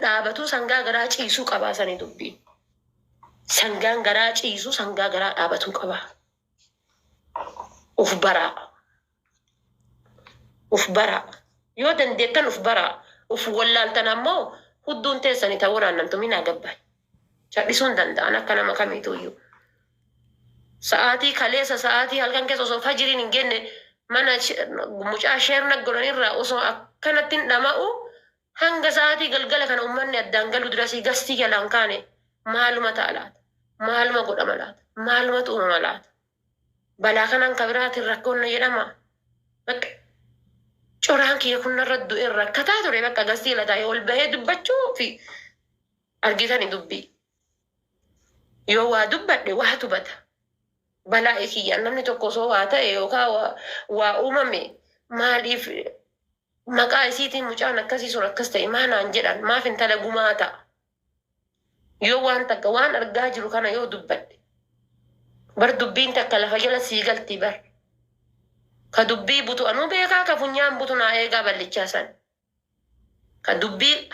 dhaabatu sangaa garaa ciisuu qabaa sanii dubbii. Sangaan garaa ciisuu sangaa garaa dhaabatuu qabaa. Uf baraa. Yoo dandeettan uf baraa. Uf wallaaltan ammoo hudduun teessanii ta'uu naannamtu minaa gabbaa. Cadhisuun danda'an akka nama kamiituyyuu. Sa'aatii kaleessa sa'aatii halkan keessa osoo fajiriin hin genne mana mucaa sheerna godhanirraa osoo akkanatti hin dhama'u hanga sa'aatii galgala kana uummanni addaan galu dirasii gastii jalaan kaane maaluma ta'a laata? Maaluma godhama laata? Maalumatu uumama laata? Balaa kanaan kabiraatiin rakkoonna jedhama. Bakka coraan kiyya kun narra du'e rakkataa ture bakka gastii lataa ol bahee dubbachuu fi argitani dubbii. Yoo waa dubbadhe waa tubata. Balaa kiyya namni tokko osoo waa ta'e yookaan waa uumame maaliif maqaa isiitiin mucaan akkasii sun akkas ta'e maanaan jedhan maaf intala gumaa ta'a. Yoo waan takka waan argaa jiru kana yoo dubbadhe bar dubbiin takka lafa jala sii galti bar. Ka dubbii butu anuu beekaa ka funyaan butu naa eegaa ballichaa san. Ka dubbii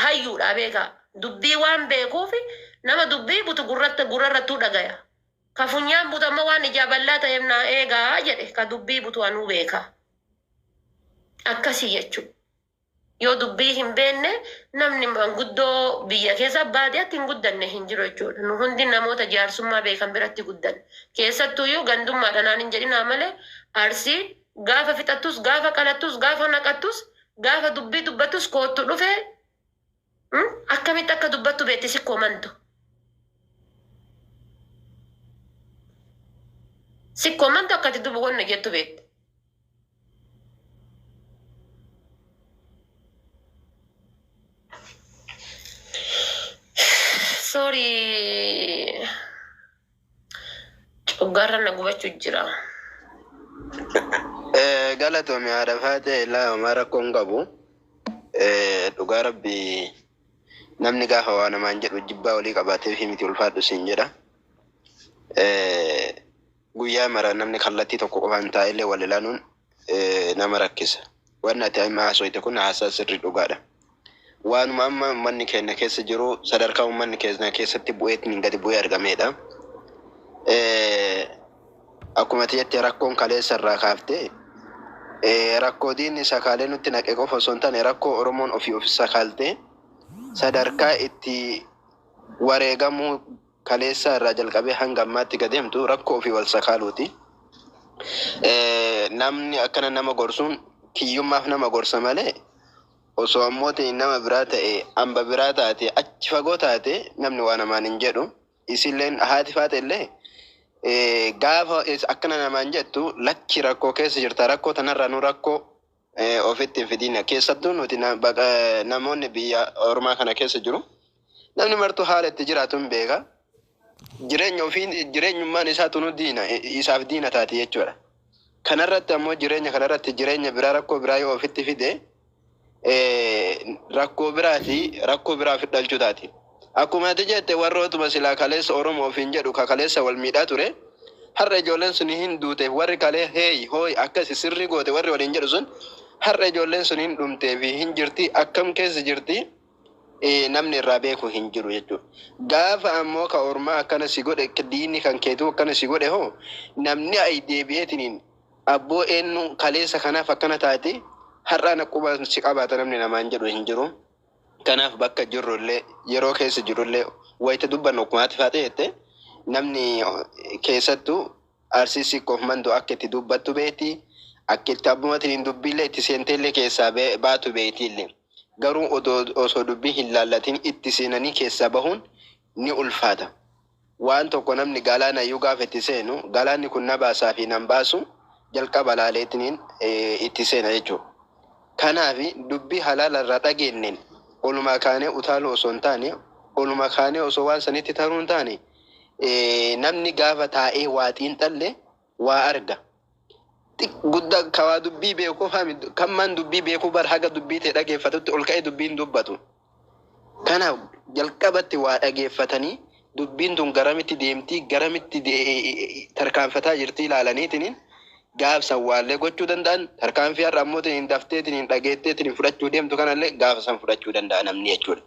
hayyuudha beekaa. Dubbii waan beekuufi nama dubbii butu gurrarrattuu dhagaya. Ka funyaan butu amma waan ijaa bal'aa ta'eef naa eegaa jedhe ka dubbii butu anuu beekaa. Akkasii jechuudha. Yoo dubbii hin beenne namni manguddoo biyya keessa baadiyyaatti hin guddanne hin jiru jechuudha. Nu hundi namoota jaarsummaa beekan biratti guddan. Keessattuyyuu gandummaadha naan hin jedhinaa malee arsii gaafa fixattus gaafa qalattus gaafa naqattus gaafa dubbii dubbattus koottu dhufee akkamitti akka dubbattu beetti sikkoo mantu. Sikkoo mantu akkati dubbu wanna jettu beetti. Sorry. Coggarra na gubachuu jira. Galatoomii haadha faate ilaa homaa rakkoon qabu. Dhugaa rabbii namni gaafa waa namaan jedhu jibbaa walii qabaatee fi miti ulfaadhu siin jedha. Guyyaa mara namni kallattii tokko qofaan taa'ellee wal ilaaluun nama rakkisa. Wanni ati amma haasofte kun haasaa sirrii dhugaadha. Waanuma amma manni keenya keessa jiru sadarkaa uummanni keenya keessatti bu'eetiin gadi bu'ee argamedha. Akkuma jettee rakkoon kaleessa irraa kaaftee rakkoo diinni sakaalee nutti naqe qofa osoo hin taane rakkoo Oromoon ofii sakaaltee sadarkaa itti wareegamuu kaleessa irraa jalqabee hanga ammaatti gadeemtu rakkoo ofii wal sakaaluuti. Namni akkana nama gorsuun kiyyummaaf nama gorsa malee osoo ammoo nama biraa ta'e amba biraa taate achi fagoo taate namni waa namaan hin jedhu. Isilleen haati faate illee gaafa akkana namaan jettu lakki rakkoo keessa jirta rakkoo tanarraa nu rakkoo ofitti hin fidina. Keessattuu nuti namoonni biyya Oromaa kana keessa jiru namni martuu haala itti jiraatu hin beeka. Jireenya ofii jireenyummaan isaatu nu diina isaaf diina taati jechuudha. Kanarratti ammoo jireenya kanarratti jireenya biraa rakkoo biraa yoo ofitti fide rakkoo biraaf dhalchuu taati. Akkuma ati jette warrootuma silaa kaleessa Oromoo ofiin jedhu ka kaleessa wal miidhaa ture. Har'a ijoolleen sun hin duute warri kalee heey hooy akkasi sirri goote warri waliin jedhu sun har'a ijoolleen sun hin dhumtee fi hin jirti akkam keessa jirti namni irraa beeku hin jiru jechuudha. Gaafa ammoo ka Ormaa akkana si godhe diinni kan keetu akkana si godhe hoo namni ay deebi'eetiniin abboo eenyu kaleessa kanaaf akkana taate har'a naqquba si qabaata namni namaan jedhu hin jiru. Kanaaf bakka jirrullee yeroo keessa jirullee wayita dubbannu akkumaatti faate jette namni keessattuu arsii sikkoof mandu akka itti dubbattu beeti akka itti abbumatiin dubbiillee itti seenteellee keessaa baatu beetiillee garuu osoo dubbii hin laallatiin itti seenanii keessaa bahuun ni ulfaata. Waan tokko namni galaana iyyuu gaafa itti seenu galaanni kun na baasaa fi nan baasu jalqaba laaleetiin itti seena jechuudha. Kanaaf dubbii halaala irraa dhageenneen olumaa kaanee utaaluu osoo hin taane olumaa kaanee osoo waan sanitti taruu hin taane namni gaafa taa'ee waa xiinxalle waa arga. Guddaa kawaa dubbii beekuu kan man dubbii beekuu bar haga dubbii ta'e dhageeffatutti ol ka'ee dubbiin dubbatu. Kanaaf jalqabatti waa dhageeffatanii dubbiin tun garamitti deemtii garamitti tarkaanfataa jirti ilaalaniitiin gaafsan waallee gochuu danda'an tarkaanfii har'a ammoo daftee dhageettee fudhachuu deemtu kanallee gaafa san fudhachuu danda'a namni jechuudha.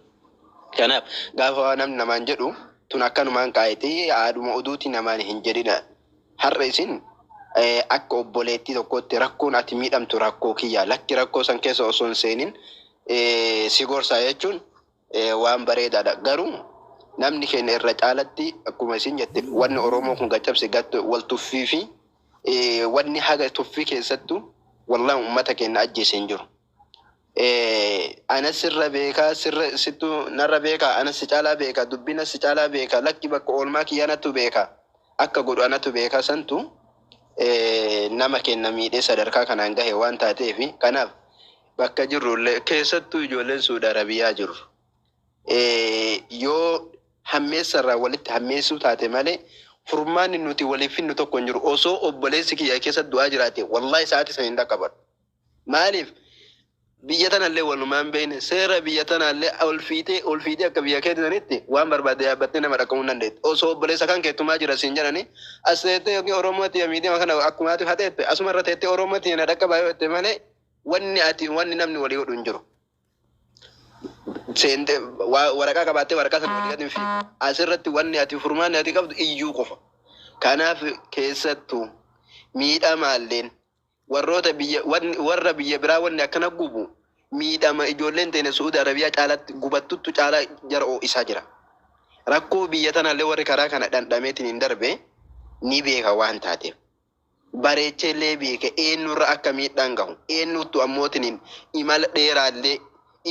Kanaaf gaafa waa namni namaan jedhu tun akkanumaan qaayitee haadhuma oduuti namaan hin jedhina. Har'a isin akka obboleettii tokkotti rakkoon ati miidhamtu rakkoo kiyya lakki rakkoo san keessa osoo hin seenin si gorsaa jechuun waan bareedaadha. Garuu namni keenya irra caalatti akkuma isin jette wanni Oromoo kun gaccabse wal tuffii fi wanni haga tuffii keessattu wallaan uummata keenya ajjeese hin jiru. Anas sirra beekaa sittu narra beekaa anas si caalaa beekaa dubbina si caalaa beekaa lakki bakka oolmaa kiyyaanatu beekaa akka godhu anatu beekaa santu nama kenna miidhee sadarkaa kanaan gahe waan taateef kanaaf bakka jirrullee keessattuu ijoolleen Suudi Arabiyaa jiru. Yoo hammeessarraa walitti hammeessuu taate malee furmaanni nuti waliif finnu tokko hin jiru. Osoo obboleessi kiyya keessa du'aa jiraate wallahi sa'aatii sana hin dhaqqabadhu. Maaliif? Biyya tanallee walumaan beekne seera biyya tanallee olfiitee akka biyya keetitti waan barbaade yaabbattee nama dhaqqabuu hin dandeettu. Osoo obboleessa kan keettumaa jira siin jedhani as teettee yookiin Oromooti miidiyaa kana akkuma ati hateette asuma irra teettee Oromooti na dhaqqabaa yoo jette malee wanni namni walii godhu hin jiru. Seente waraqaa qabaattee waraqaa sana walii gadi hin fiigu. Asirratti wanni ati furmaanni ati qabdu iyyuu qofa. Kanaaf keessattuu miidhamaalleen warra biyya biraa wanni akkana gubu miidhama ijoolleen teene Suudi Arabiyaa caalatti gubattutu caalaa jara isaa jira. Rakkoo biyya tanallee warri karaa kana dhandhameetiin hin darbe ni beeka waan taateef. Bareechellee beeka eenyurra akka miidhaan gahu eenyutu ammootiin imala dheeraallee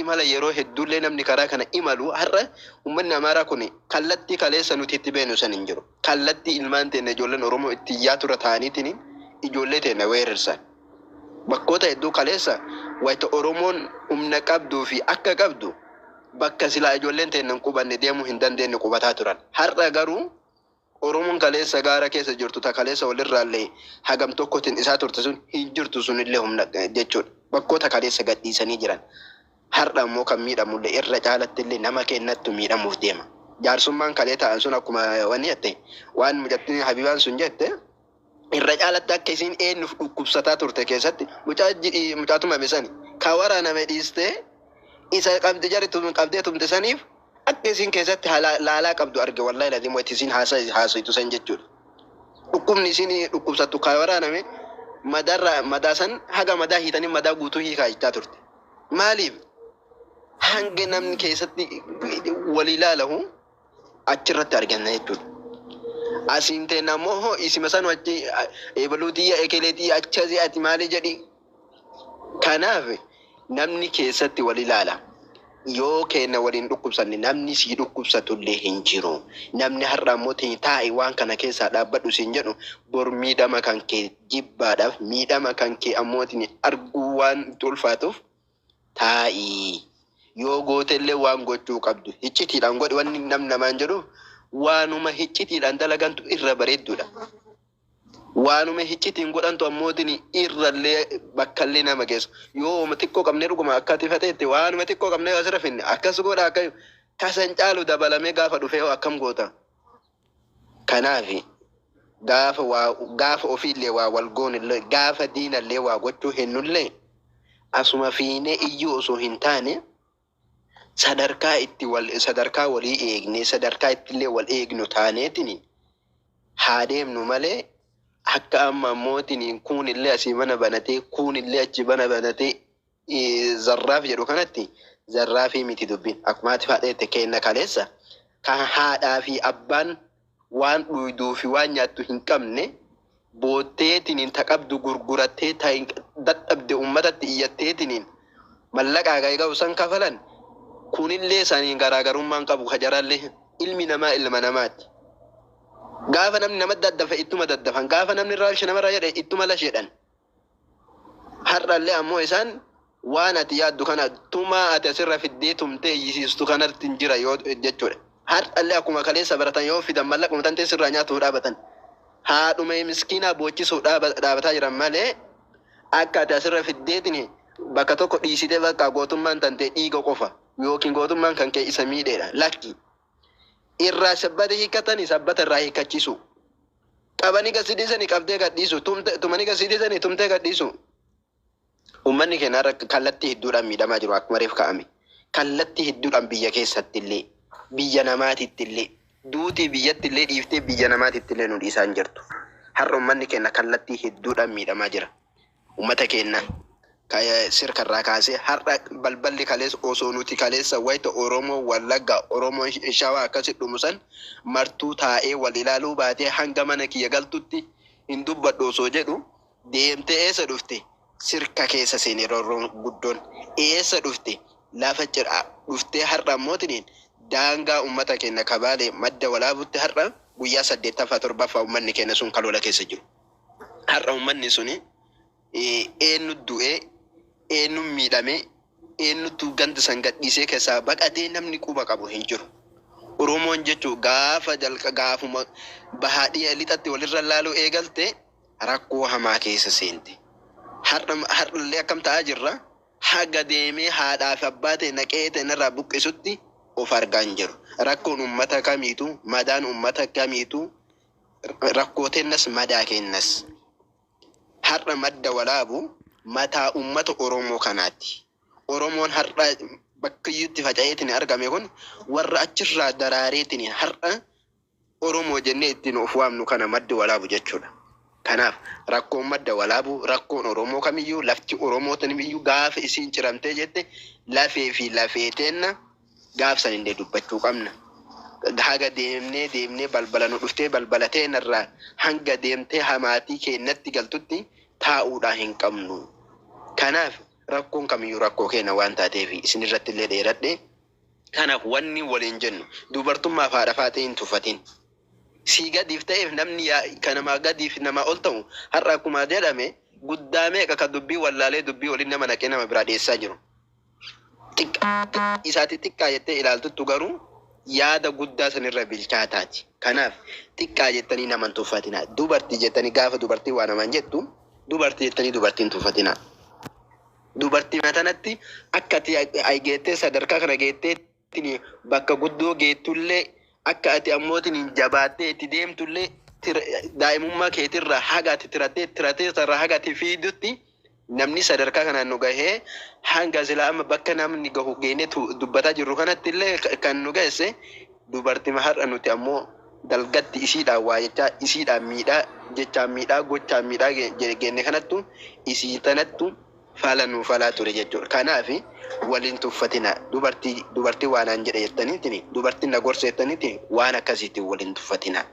imala yeroo hedduullee namni karaa kana imalu har'a uummanni Amaaraa kun kallattii kaleessa nuti itti beenu san hin jiru. Kallattii ilmaan teene ijoolleen Oromoo itti yaatura ta'aniitiin ijoollee teene weerarsan. Bakkoota hedduu kaleessa wayita Oromoon humna qabduu fi akka qabdu bakka silaa ijoolleen teene qubanne deemuu hin dandeenye qubataa turan. Har'a garuu Oromoon kaleessa gaara keessa jirtu ta kaleessa walirraallee hagam tokkotiin isaa turte sun hin jirtu sunillee humna jechuudha. Bakkoota kaleessa gadhiisanii jiran. Har'a immoo kan miidhamullee irra caalatti illee nama kennattu miidhamuuf deema. Jaarsummaan kalee ta'an sun akkuma wanni jette waan mucattiin Habibaan sun jette irra caalatti akka isin eenyuuf dhukkubsataa turte keessatti mucaatuma besani ka waraaname dhiistee isa qabdee tumte saniif akka isin keessatti laalaa qabdu arge wallahi ladhimoo itti isin haasayitu san jechuudha. Dhukkubni isin dhukkubsattu ka waraaname madaa san haga madaa hiitanii madaa guutuu hiikaa jechaa turte. Maaliif? Hanga namni keessatti walii ilaalahu achirratti arganna jechuudha. Asiin ta'e namoo isima san achi ebaluutii ekeeleetii achasii ati maali jedhi. Kanaaf namni keessatti walii ilaala. Yoo kenna waliin dhukkubsanne namni sii dhukkubsatullee hin jiru. Namni har'a immoo taa'e waan kana keessaa dhaabbadhu siin jedhu bor miidhama kan kee jibbaadhaaf miidhama kan kee ammootiin arguu waan itti ulfaatuuf taa'i. Yoo gootellee waan gochuu qabdu hiccitiidhaan godhi wanni namaan jedhu waanuma hiccitiidhaan dalagantu irra bareedduudha. Waanuma hiccitiin godhantu ammootiin irrallee bakkallee nama geessu. Yoo xiqqoo qabnee dhuguma akka ati fateetti waanuma xiqqoo qabnee asirra finne akkas godha akka kasan caalu dabalamee gaafa dhufee akkam goota. Kanaaf gaafa ofiillee waa wal goonillee gaafa diinallee waa gochuu hennullee asuma fiinee iyyuu osoo hin taane sadarkaa walii eegne sadarkaa ittillee wal eegnu taaneetiin haa deemnu malee akka amma ammootiin kuunillee asii mana banatee kuunillee achi mana banatee zarraaf jedhu kanatti zarraafii miti dubbiin akkuma ati fadheette kenna kaleessa kan haadhaa fi abbaan waan dhuyduu fi waan nyaattu hin qabne bootteetiin taqabdu gurgurattee dadhabde uummatatti iyyatteetiin mallaqaa gaa'u san kafalan kunillee saniin garaagarummaan qabu hajarallee ilmi namaa ilma namaati. Gaafa namni nama daddafa ittuma daddafan gaafa namni raalshe namarraa jedhe ittuma lasheedhan. Har'allee ammoo isaan waan ati yaaddu kana tumaa ati asirra fiddee tumtee yisiistu kanatti hin jira yoo jechuudha. Har'allee akkuma kaleessa baratan yoo fidan mallaquma tantee sirraa nyaatuuf dhaabatan. Haadhuma miskiinaa boochisuuf dhaabataa jiran malee akka ati asirra fiddeetiin bakka tokko dhiisitee bakka gootummaan tantee dhiiga qofa yookiin gootummaan kan kee isa miidheedha. Lakki irraa sabbata hiikkatanii sabbata irraa hiikkachiisu. Qabanii gasiidisanii qabdee gadhiisu. Tumanii gasiidisanii tumtee gadhiisu. Uummanni keenya kallattii hedduudhaan miidhamaa jiru akkuma reef kaa'ame. kallatti hedduudhaan biyya keessatti illee biyya namaatitti illee duutii biyyatti illee dhiiftee biyya namaatitti illee nu dhiisaan jirtu. Har'a uummanni keenya kallattii hedduudhaan miidhamaa jira. Uummata keenya sirkarraa kaasee har'a balballi kaleessa osoo nuti kaleessa wayita Oromoo Wallaggaa Oromoo Shawaa akkasi dhumusan martuu taa'ee wal ilaaluu baatee hanga mana kiyya galtutti hin dubbadhu osoo jedhu deemtee eessa dhufte sirka keessa seenee roorroon guddoon eessa dhufte lafa cidhaa dhuftee har'a mootiin daangaa uummata keenya kabaalee madda walaabutti har'a guyyaa 87 uummanni keenya sun kaloola keessa jiru. Har'a uummanni suni eenyu du'ee eenyu miidhamee eenyutu ganda san gadhiisee keessaa baqatee namni quba qabu hin jiru. Oromoon jechuun gaafa gaafuma bahaadhii lixatti walirra laaluu eegalte rakkoo hamaa keessa seente. Har'allee akkam ta'aa jirra haga deemee haadhaa fi abbaa ta'e naqee ta'e irraa buqqisutti of argaa hin jiru. Rakkoon uummata kamiitu madaan uummata kamiitu rakkoo tennas madaa kennas. Har'a madda walaabu mataa uummata Oromoo kanaati. Oromoon har'a bakka iyyutti faca'eetiin argame kun warra achirraa daraareetiin har'a Oromoo jennee ittiin of waamnu kana madda walaabu jechuudha. Kanaaf rakkoon madda walaabu rakkoon Oromoo kamiyyuu lafti Oromoo taniyyuu gaafa isiin ciramtee jette lafee fi lafeeteenna gaafsan illee dubbachuu qabna. Haga deemnee balbala nu dhuftee balbala teenarraa hanga deemtee hamaatii keenyatti galtutti taa'uudhaa hin qabnu. Kanaaf rakkoon kamiyyuu rakkoo keenya waan taateef isin irratti illee dheeradhe. Kanaaf wanni waliin jennu dubartummaaf haadha faatee hin tuffatin. Si gadiif ta'eef namni kanamaa gadiif nama ol ta'u har'a akkuma jedhame guddaa meeqa ka dubbii wallaalee dubbii waliin nama naqee nama biraa dhiyeessaa jiru. Isaati xiqqaa jettee ilaaltuttu garuu yaada guddaa sanirra bilchaataati. Kanaaf xiqqaa jettanii nama hin tuffatina. Dubartii jettanii gaafa dubartii waa namaan jettu dubartii jettanii dubartiin tuffatina. Dubartii matanatti akka ati geettee sadarkaa kana geettee bakka guddoo geettullee akka ati ammootiin jabaattee itti deemtullee daa'imummaa keetirraa haga ati tiratee sarara haga ati fiidutti namni sadarkaa kanaan nu gahee hanga silaa amma bakka namni gahu geenee dubbataa jirru kanatti illee kan nu geesse dubartii har'a nuti ammoo dalgatti isiidhaan waa jechaa isiidhaan miidhaa jechaan miidhaa gochaan miidhaa geenne kanattu isii tanattu faala nuuf falaa ture jechuudha. Kanaaf waliin tuffatina dubartii waanaan jedhe jettaniitiin dubartiin na gorsa jettaniitiin waan akkasiitiin waliin tuffatina.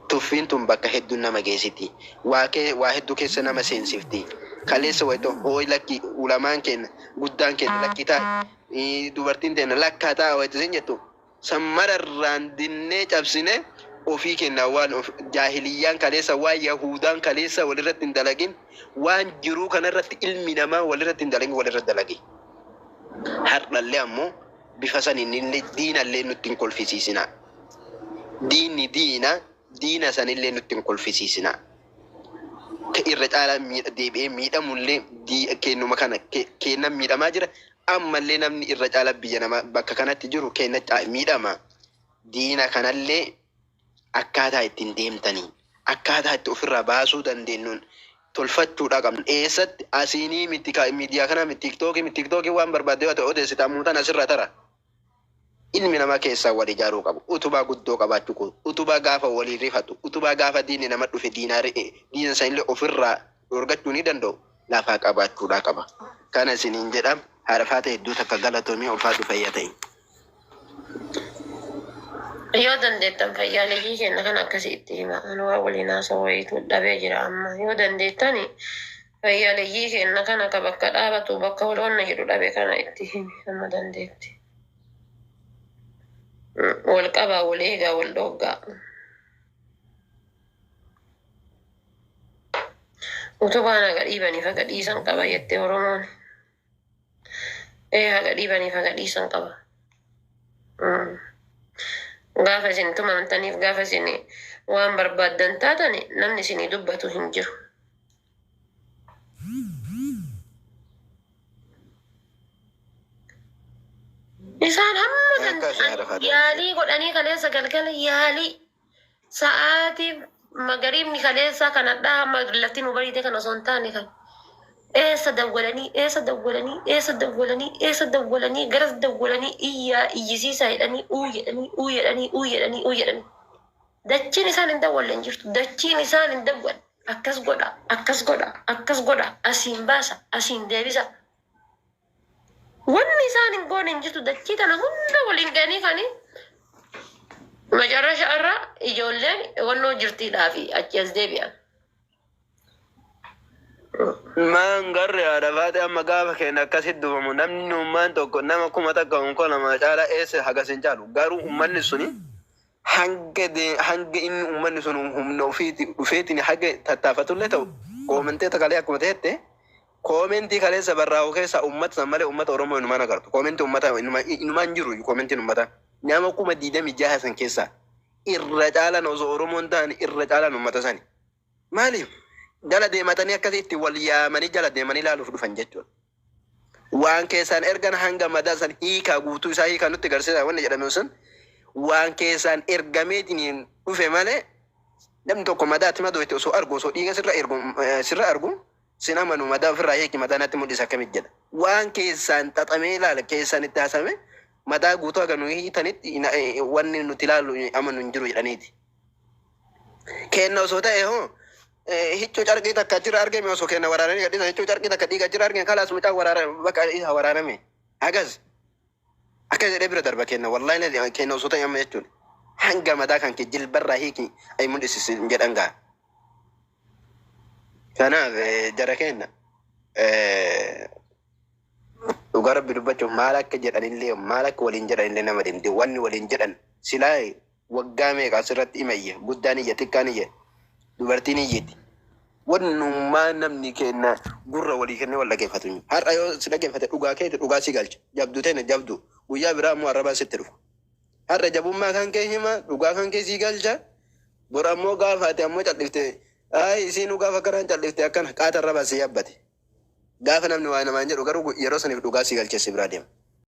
Tuffiin tun bakka hedduu nama geessiti. Waa hedduu keessa nama seensifti. Kaleessa wayito hooyi lakki ulamaan keenya guddaan keenya lakki taa'e dubartiin teenya lakkaa ta'a wayito isin jettu sammararraan dinnee cabsine ofii keenya waan jaahiliyyaan kaleessa waan yahudaan kaleessa walirratti hin dalagin waan jiruu kanarratti ilmi namaa walirratti hin dalagin walirratti dalagi. Har'allee ammoo bifa saniin diinallee nutti hin kolfisiisina. Diinni diina sanillee nutti hin kolfisiisina. Irra caalaa deebi'ee miidhamullee kennuma kana kennan miidhamaa jira. Ammallee namni irra caalaa biyya namaa bakka kanatti jiru kenna miidhama. Diina kanallee akkaataa ittiin deemtanii akkaataa itti ofirraa baasuu dandeenyuun tolfachuudha qabna. Eessatti asiinii miidiyaa kana tiktookii waan barbaadde yoo ta'e odeessitaa muutan asirra tara. Ilmi namaa keessaa wal ijaaruu qabu. Utubaa guddoo qabaachuu qabu. Utubaa gaafa walii rifatu. Utubaa gaafa diinni nama dhufe diina sanillee ofirraa dhorgachuu ni danda'u. Lafaa qabaachuudhaa qaba. Kana isiniin jedham harfaata hedduu takka galatoomii ulfaatu fayyaa ta'e. Yoo dandeettan fayyaalee kenna kan akkasii itti hima. Waan waliin haasawaa wayiitu dhabee jira amma. Yoo dandeettan fayyaalee kenna kan akka bakka dhaabatu bakka waloonna jedhu dhabee kana itti himi amma dandeetti. Wal qabaa wal eegaa wal dhoggaa. Utubaan haga dhiibaniif haga dhiisan qaba jettee Oromoon. Haga dhiibaniif haga dhiisan qaba. Gaafa isin tumamtaniif gaafa isin waan barbaaddan taatan namni isinii dubbatu hin jiru. Isaan hamma yaalii godhanii kaleessa galgala yaalii sa'aatii magariibni kaleessa kanadhaa hamma lafti nu bariite kan osoo hin taane kan eessa dawwalanii garas dawwalanii iyyisiisaa jedhanii uu jedhanii dachiin isaan hin dawwalle hin jirtu. Dachiin isaan hin dawwalle akkas godha asiin baasa asiin deebisa. Wanni isaan hin goone hin jirtu. Dachii tana hunda waliin ganii kanii macarrasha irra ijoolleen wannoo jirtiidhaafi achi as deebi'an. Maan garre haadhafaate amma gaafa keenya akkasitti duubamu namni ummaan tokko nama kuma takka unko nama caala eessa hagas hin caalu. Garuu ummanni suni hanga inni ummanni sun humna ofiiti dhufeetiin haga tattaafatullee ta'u koomantee takalee akkuma ta'ette koomentii kaleessa barraa'u keessa ummata san malee ummata Oromoo inumaan agartu. Koomentii ummata inumaan jiru koomentiin ummata. Nama kuma 26 san keessa irra caalan osoo Oromoon ta'an irra caalan ummata sani. Maaliif? Jala deematanii akkasitti wal yaamanii jala deemanii ilaaluuf dhufan jechuudha. Waan keessaan ergan hanga madaa san hiikaa guutuu isaa hiikaa nutti agarsiisa wanni jedhame sun waan keessaan ergameetiin dhufe malee namni tokko madaatti madootti osoo argu osoo dhiiga sirra argu sin amanu madaa ofirraa hiiki madaa natti mul'isa akkamit jedha. Waan keessaan xaxamee ilaala keessaan itti haasame madaa guutuu haga nu hiitanitti wanni nuti ilaalu amanu hin jiru jedhaniiti. Kenna osoo ta'e hoo hiccoo carqii takka jira argame osoo kenna waraananii gadhiisa hiccoo carqii takka dhiiga jira argame kalaas mucaa waraaname bakka isa waraaname hagas akka jedhee bira darba kenna wallahi kenna osoo ta'e amma jechuudha hanga madaa kan kee jilbarraa hiiki ay mul'isisin jedhan gaa. Kanaaf jara kenna dhugaa rabbi dubbachuuf maal akka jedhanillee maal akka waliin jedhanillee nama deemte wanni waliin jedhan silaa waggaa meeqa asirratti himayye guddaan iyya xiqqaan iyya dubartiin iyyeetti. Wannummaa namni kenna gurra walii kennee wal dhaggeeffatu. Har'a yoo si dhaggeeffate dhugaa keeti dhugaa si galcha. Jabduu ta'e jabduu. Guyyaa biraa immoo arrabaa sitti dhufu. Har'a jabummaa kan kee hima dhugaa kan kee si galcha. Bor ammoo gaafa ati ammoo calliftee isiin gaafa karaan calliftee akkana qaata arrabaa si yabbate. Gaafa namni waa namaan jedhu garuu yeroo saniif dhugaa si galchee si biraa deema.